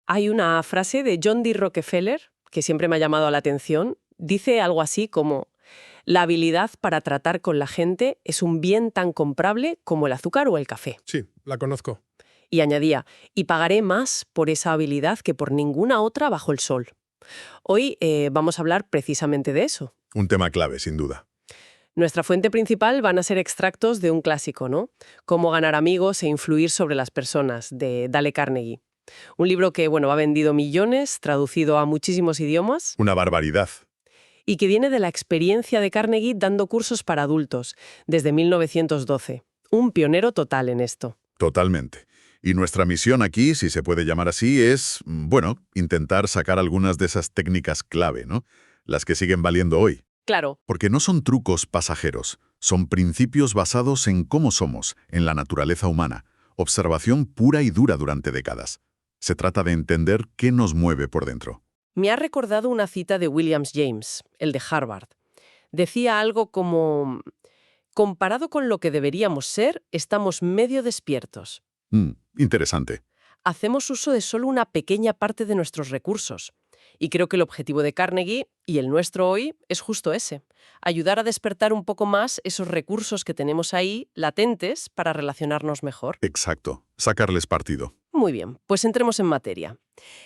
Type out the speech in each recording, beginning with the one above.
Hay una frase de John D. Rockefeller que siempre me ha llamado la atención. Dice algo así como: la habilidad para tratar con la gente es un bien tan comprable como el azúcar o el café. Sí, la conozco. Y añadía: y pagaré más por esa habilidad que por ninguna otra bajo el sol. Hoy vamos a hablar precisamente de eso. Un tema clave, sin duda. Nuestra fuente principal van a ser extractos de un clásico, ¿no? Cómo ganar amigos e influir sobre las personas, de Dale Carnegie. Un libro que, bueno, ha vendido millones, traducido a muchísimos idiomas, Una barbaridad. y que viene de la experiencia de Carnegie dando cursos para adultos, desde 1912. Un pionero total en esto. Totalmente. Y nuestra misión aquí, si se puede llamar así, es, bueno, intentar sacar algunas de esas técnicas clave, ¿no? Las que siguen valiendo hoy. Claro, Porque no son trucos pasajeros, son principios basados en cómo somos, en la naturaleza humana, observación pura y dura durante décadas. Se trata de entender qué nos mueve por dentro. me ha recordado una cita de William James, el de Harvard. Decía algo como: comparado con lo que deberíamos ser, estamos medio despiertos. Interesante. Hacemos uso de solo una pequeña parte de nuestros recursos. Y creo que el objetivo de Carnegie, y el nuestro hoy, es justo ese: ayudar a despertar un poco más esos recursos que tenemos ahí, latentes, para relacionarnos mejor. Exacto. Sacarles partido. Muy bien, pues entremos en materia.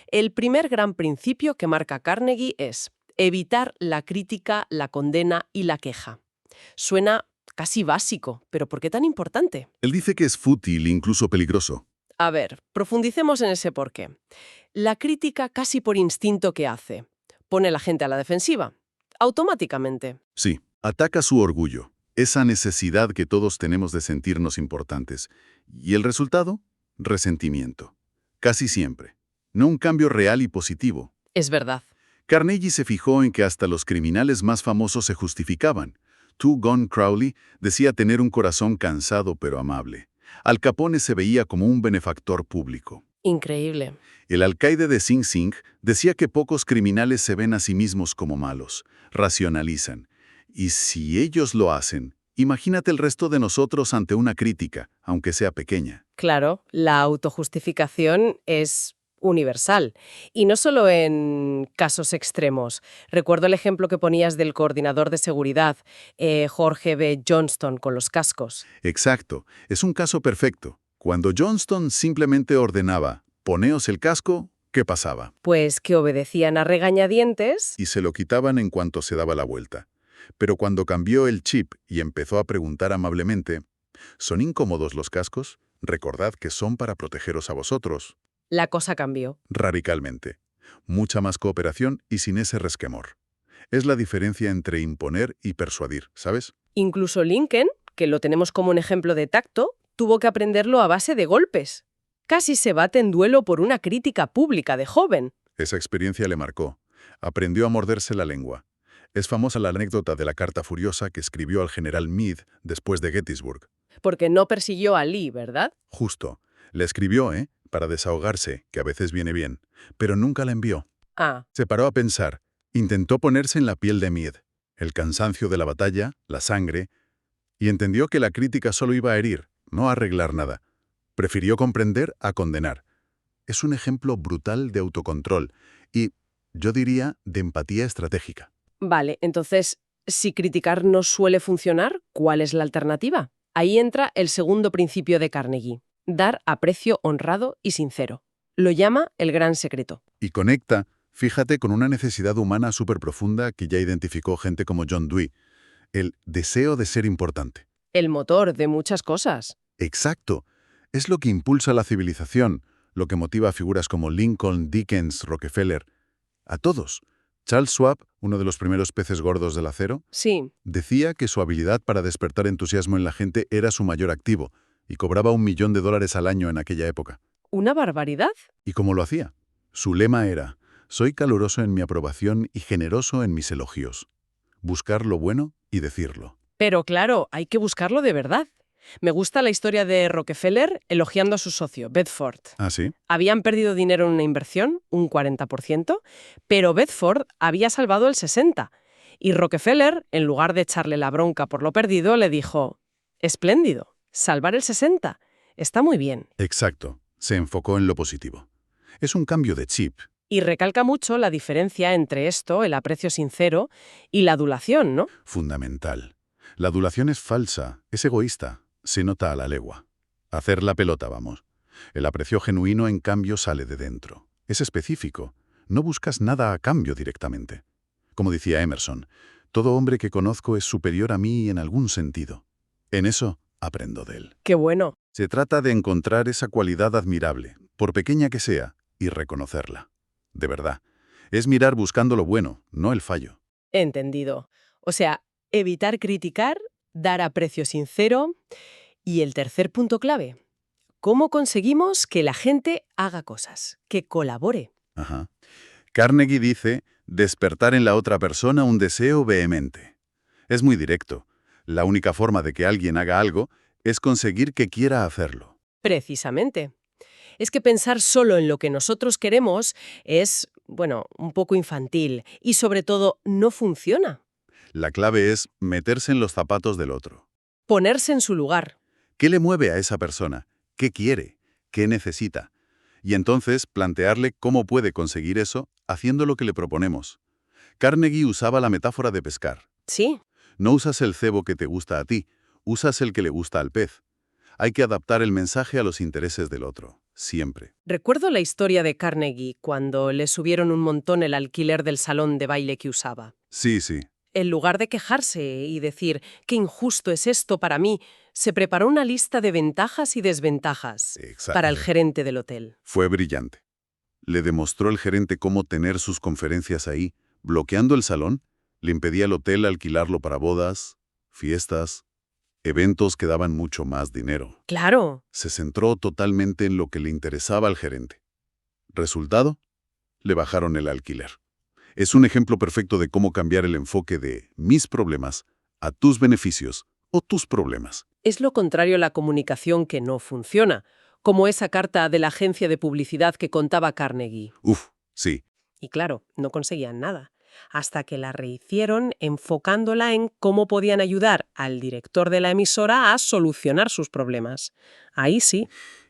El primer gran principio que marca Carnegie es evitar la crítica, la condena y la queja. Suena casi básico, pero ¿por qué tan importante? Él dice que es fútil, incluso peligroso. A ver, profundicemos en ese porqué. La crítica, casi por instinto, ¿qué hace? Pone a la gente a la defensiva, automáticamente. Sí, ataca su orgullo, esa necesidad que todos tenemos de sentirnos importantes. ¿Y el resultado? Resentimiento. Casi siempre. No un cambio real y positivo. Es verdad. Carnegie se fijó en que hasta los criminales más famosos se justificaban. Gon Crowley decía tener un corazón cansado pero amable. Al Capone se veía como un benefactor público. Increíble. El alcaide de Sing Sing decía que pocos criminales se ven a sí mismos como malos, racionalizan. Y si ellos lo hacen, imagínate el resto de nosotros ante una crítica, aunque sea pequeña. Claro, la autojustificación es universal. Y no solo en casos extremos. Recuerdo el ejemplo que ponías del coordinador de seguridad, Jorge B. Johnston, con los cascos. Exacto, es un caso perfecto. Cuando Johnston simplemente ordenaba, poneos el casco, ¿qué pasaba? Pues que obedecían a regañadientes. Y se lo quitaban en cuanto se daba la vuelta. Pero cuando cambió el chip y empezó a preguntar amablemente, ¿son incómodos los cascos? Recordad que son para protegeros a vosotros. La cosa cambió. Radicalmente. Mucha más cooperación y sin ese resquemor. Es la diferencia entre imponer y persuadir, ¿sabes? Incluso Lincoln, que lo tenemos como un ejemplo de tacto, tuvo que aprenderlo a base de golpes. Casi se bate en duelo por una crítica pública de joven. Esa experiencia le marcó. Aprendió a morderse la lengua. Es famosa la anécdota de la carta furiosa que escribió al general Meade después de Gettysburg. Porque no persiguió a Lee, ¿verdad? Justo. Le escribió, para desahogarse, que a veces viene bien, pero nunca la envió. Ah, Se paró a pensar. Intentó ponerse en la piel de Meade, el cansancio de la batalla, la sangre, y entendió que la crítica solo iba a herir, no a arreglar nada. Prefirió comprender a condenar. Es un ejemplo brutal de autocontrol y, yo diría, de empatía estratégica. vale, entonces, si criticar no suele funcionar, ¿cuál es la alternativa? Ahí entra el segundo principio de Carnegie: dar aprecio honrado y sincero. Lo llama el gran secreto. Y conecta, fíjate, con una necesidad humana súper profunda que ya identificó gente como John Dewey, el deseo de ser importante. El motor de muchas cosas. Exacto. Es lo que impulsa la civilización, lo que motiva a figuras como Lincoln, Dickens, Rockefeller. A todos. Charles Schwab, uno de los primeros peces gordos del acero, Sí, decía que su habilidad para despertar entusiasmo en la gente era su mayor activo, y cobraba $1 millón al año en aquella época. una barbaridad. ¿Y cómo lo hacía? Su lema era: soy caluroso en mi aprobación y generoso en mis elogios. Buscar lo bueno y decirlo. Pero claro, hay que buscarlo de verdad. Me gusta la historia de Rockefeller elogiando a su socio, Bedford. ¿Ah, sí? Habían perdido dinero en una inversión, un 40%, pero Bedford había salvado el 60%. Y Rockefeller, en lugar de echarle la bronca por lo perdido, le dijo: espléndido, salvar el 60%. Está muy bien. Exacto. Se enfocó en lo positivo. Es un cambio de chip. Y recalca mucho la diferencia entre esto, el aprecio sincero, y la adulación, ¿no? Fundamental. La adulación es falsa, es egoísta, se nota a la legua. Hacer la pelota, vamos. El aprecio genuino, en cambio, sale de dentro. Es específico. No buscas nada a cambio directamente. Como decía Emerson, todo hombre que conozco es superior a mí en algún sentido. En eso aprendo de él. Qué bueno. Se trata de encontrar esa cualidad admirable, por pequeña que sea, y reconocerla. De verdad. Es mirar buscando lo bueno, no el fallo. Entendido. O sea, evitar criticar, dar aprecio sincero. Y el tercer punto clave, ¿cómo conseguimos que la gente haga cosas, que colabore? Ajá. Carnegie dice, despertar en la otra persona un deseo vehemente. Es muy directo. La única forma de que alguien haga algo es conseguir que quiera hacerlo. Precisamente. Es que pensar solo en lo que nosotros queremos es, bueno, un poco infantil y sobre todo no funciona. La clave es meterse en los zapatos del otro. Ponerse en su lugar. ¿Qué le mueve a esa persona? ¿Qué quiere? ¿Qué necesita? Y entonces plantearle cómo puede conseguir eso haciendo lo que le proponemos. Carnegie usaba la metáfora de pescar. Sí, No usas el cebo que te gusta a ti, usas el que le gusta al pez. Hay que adaptar el mensaje a los intereses del otro, siempre. recuerdo la historia de Carnegie cuando le subieron un montón el alquiler del salón de baile que usaba. Sí, sí, En lugar de quejarse y decir, qué injusto es esto para mí, se preparó una lista de ventajas y desventajas para el exacto. gerente del hotel. Fue brillante. Le demostró el gerente cómo tener sus conferencias ahí, bloqueando el salón, le impedía al hotel alquilarlo para bodas, fiestas, eventos que daban mucho más dinero. Claro, Se centró totalmente en lo que le interesaba al gerente. Resultado, le bajaron el alquiler. Es un ejemplo perfecto de cómo cambiar el enfoque de mis problemas a tus beneficios o tus problemas. es lo contrario a la comunicación que no funciona, como esa carta de la agencia de publicidad que contaba Carnegie. Uf, sí, Y claro, no conseguían nada, hasta que la rehicieron enfocándola en cómo podían ayudar al director de la emisora a solucionar sus problemas. Ahí sí,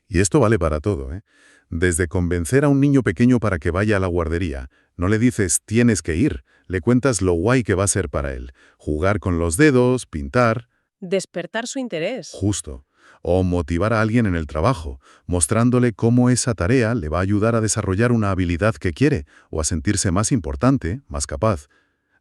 y esto vale para todo, ¿eh? Desde convencer a un niño pequeño para que vaya a la guardería, no le dices tienes que ir, le cuentas lo guay que va a ser para él. Jugar con los dedos, pintar, despertar su interés. justo. O motivar a alguien en el trabajo, mostrándole cómo esa tarea le va a ayudar a desarrollar una habilidad que quiere o a sentirse más importante, más capaz.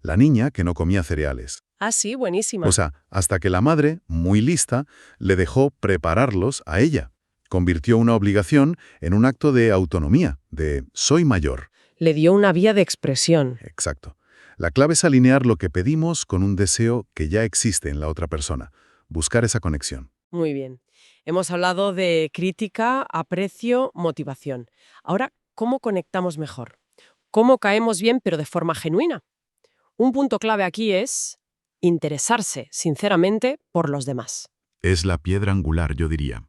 La niña que no comía cereales. Ah, sí, buenísima. O sea, hasta que la madre, muy lista, le dejó prepararlos a ella. Convirtió una obligación en un acto de autonomía, de soy mayor. Le dio una vía de expresión. Exacto. La clave es alinear lo que pedimos con un deseo que ya existe en la otra persona. Buscar esa conexión. Muy bien. Hemos hablado de crítica, aprecio, motivación. Ahora, ¿cómo conectamos mejor? ¿Cómo caemos bien pero de forma genuina? Un punto clave aquí es interesarse sinceramente por los demás. Es la piedra angular, yo diría.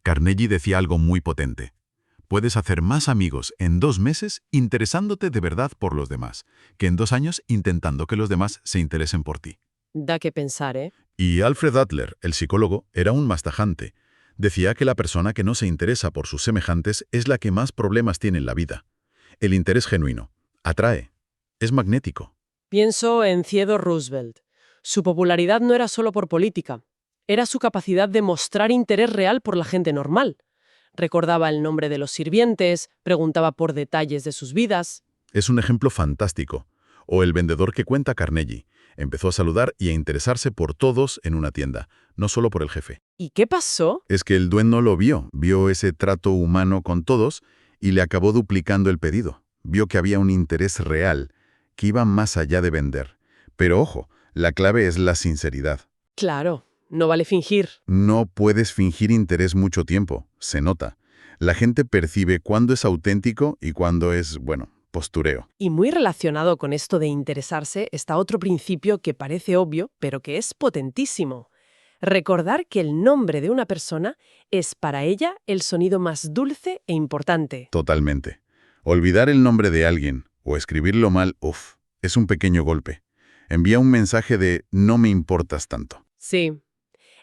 Carnegie decía algo muy potente. Puedes hacer más amigos en 2 meses interesándote de verdad por los demás, que en 2 años intentando que los demás se interesen por ti. Da que pensar, ¿eh? Y Alfred Adler, el psicólogo, era aún más tajante. Decía que la persona que no se interesa por sus semejantes es la que más problemas tiene en la vida. El interés genuino atrae, es magnético. Pienso en Theodore Roosevelt. Su popularidad no era solo por política, era su capacidad de mostrar interés real por la gente normal. Recordaba el nombre de los sirvientes, preguntaba por detalles de sus vidas. Es un ejemplo fantástico. O el vendedor que cuenta Carnegie. Empezó a saludar y a interesarse por todos en una tienda, no solo por el jefe. ¿Y qué pasó? Es que el dueño lo vio ese trato humano con todos y le acabó duplicando el pedido. Vio que había un interés real, que iba más allá de vender. Pero ojo, la clave es la sinceridad. Claro, no vale fingir. No puedes fingir interés mucho tiempo, se nota. La gente percibe cuándo es auténtico y cuándo es, postureo. Y muy relacionado con esto de interesarse está otro principio que parece obvio, pero que es potentísimo. Recordar que el nombre de una persona es para ella el sonido más dulce e importante. Totalmente. Olvidar el nombre de alguien o escribirlo mal, es un pequeño golpe. Envía un mensaje de no me importas tanto. Sí.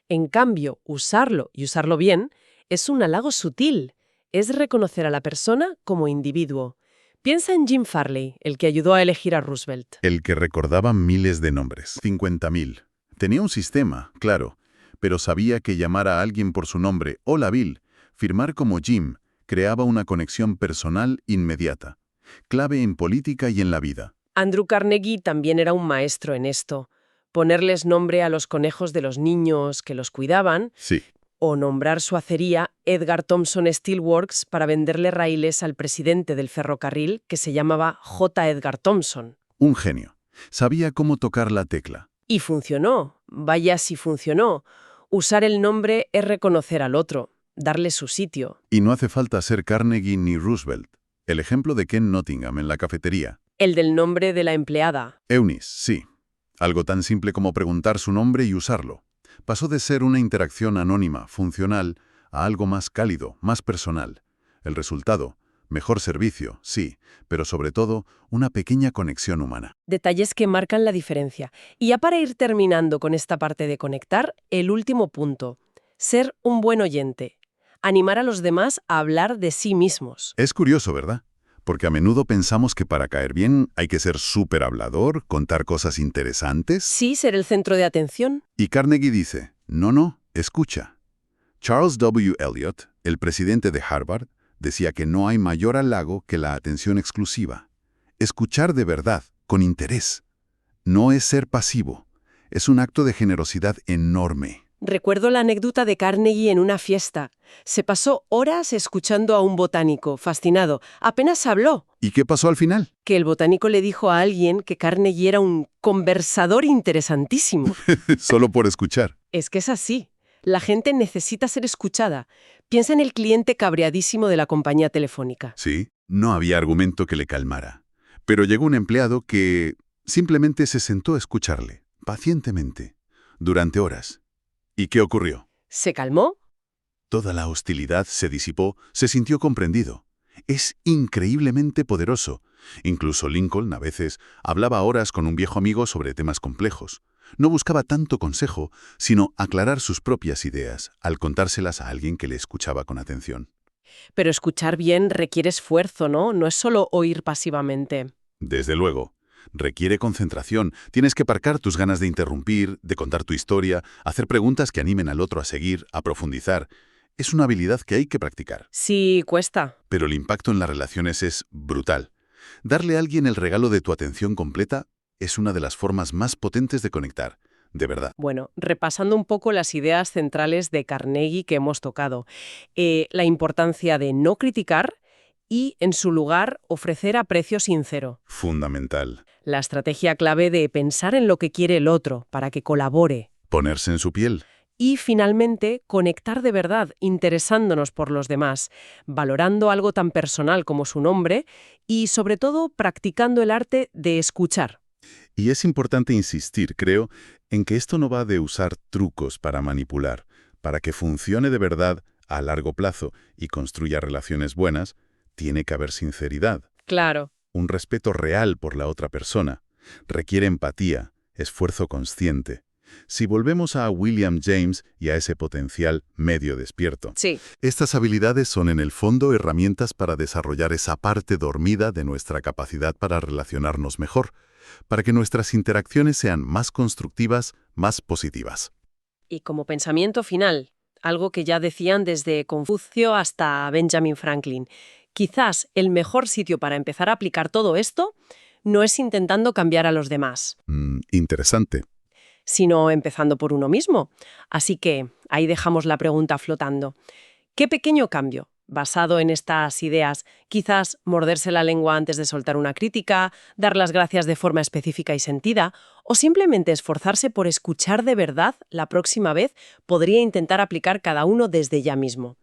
En cambio, usarlo y usarlo bien es un halago sutil. es reconocer a la persona como individuo. Piensa en Jim Farley, el que ayudó a elegir a Roosevelt. El que recordaba miles de nombres, 50.000. Tenía un sistema, claro, pero sabía que llamar a alguien por su nombre, hola Bill, firmar como Jim, creaba una conexión personal inmediata, clave en política y en la vida. Andrew Carnegie también era un maestro en esto. Ponerles nombre a los conejos de los niños que los cuidaban, Sí, o nombrar su acería Edgar Thomson Steelworks para venderle raíles al presidente del ferrocarril, que se llamaba J. Edgar Thomson. un genio. Sabía cómo tocar la tecla. Y funcionó. Vaya si funcionó. Usar el nombre es reconocer al otro, darle su sitio. Y no hace falta ser Carnegie ni Roosevelt. El ejemplo de Ken Nottingham en la cafetería. El del nombre de la empleada. Eunice, sí. Algo tan simple como preguntar su nombre y usarlo. Pasó de ser una interacción anónima, funcional, a algo más cálido, más personal. El resultado, mejor servicio, sí, pero sobre todo, una pequeña conexión humana. Detalles que marcan la diferencia. Y ya para ir terminando con esta parte de conectar, el último punto. Ser un buen oyente. Animar a los demás a hablar de sí mismos. Es curioso, ¿verdad? Porque a menudo pensamos que para caer bien hay que ser súper hablador, contar cosas interesantes. Sí, ser el centro de atención. Y Carnegie dice, no, escucha. Charles W. Eliot, el presidente de Harvard, decía que no hay mayor halago que la atención exclusiva. Escuchar de verdad, con interés. No es ser pasivo, es un acto de generosidad enorme. Recuerdo la anécdota de Carnegie en una fiesta. Se pasó horas escuchando a un botánico, fascinado. Apenas habló. ¿Y qué pasó al final? Que el botánico le dijo a alguien que Carnegie era un conversador interesantísimo. Solo por escuchar. Es que es así. La gente necesita ser escuchada. Piensa en el cliente cabreadísimo de la compañía telefónica. Sí, no había argumento que le calmara. Pero llegó un empleado que simplemente se sentó a escucharle, pacientemente, durante horas. ¿Y qué ocurrió? ¿Se calmó? Toda la hostilidad se disipó, se sintió comprendido. Es increíblemente poderoso. Incluso Lincoln, a veces, hablaba horas con un viejo amigo sobre temas complejos. No buscaba tanto consejo, sino aclarar sus propias ideas, al contárselas a alguien que le escuchaba con atención. Pero escuchar bien requiere esfuerzo, ¿no? No es solo oír pasivamente. Desde luego. Requiere concentración. Tienes que aparcar tus ganas de interrumpir, de contar tu historia, hacer preguntas que animen al otro a seguir, a profundizar. Es una habilidad que hay que practicar. Sí, cuesta. Pero el impacto en las relaciones es brutal. Darle a alguien el regalo de tu atención completa es una de las formas más potentes de conectar, de verdad. Bueno, repasando un poco las ideas centrales de Carnegie que hemos tocado. La importancia de no criticar y, en su lugar, ofrecer aprecio sincero. Fundamental. La estrategia clave de pensar en lo que quiere el otro para que colabore. Ponerse en su piel. Y, finalmente, conectar de verdad, interesándonos por los demás, valorando algo tan personal como su nombre y, sobre todo, practicando el arte de escuchar. Y es importante insistir, creo, en que esto no va de usar trucos para manipular. Para que funcione de verdad a largo plazo y construya relaciones buenas, tiene que haber sinceridad. Claro. Un respeto real por la otra persona. Requiere empatía, esfuerzo consciente. Si volvemos a William James y a ese potencial medio despierto. Sí. Estas habilidades son en el fondo herramientas para desarrollar esa parte dormida de nuestra capacidad para relacionarnos mejor, para que nuestras interacciones sean más constructivas, más positivas. Y como pensamiento final, algo que ya decían desde Confucio hasta Benjamin Franklin, quizás el mejor sitio para empezar a aplicar todo esto no es intentando cambiar a los demás, Interesante. sino empezando por uno mismo. Así que ahí dejamos la pregunta flotando. ¿Qué pequeño cambio, basado en estas ideas, quizás morderse la lengua antes de soltar una crítica, dar las gracias de forma específica y sentida, o simplemente esforzarse por escuchar de verdad la próxima vez, podría intentar aplicar cada uno desde ya mismo?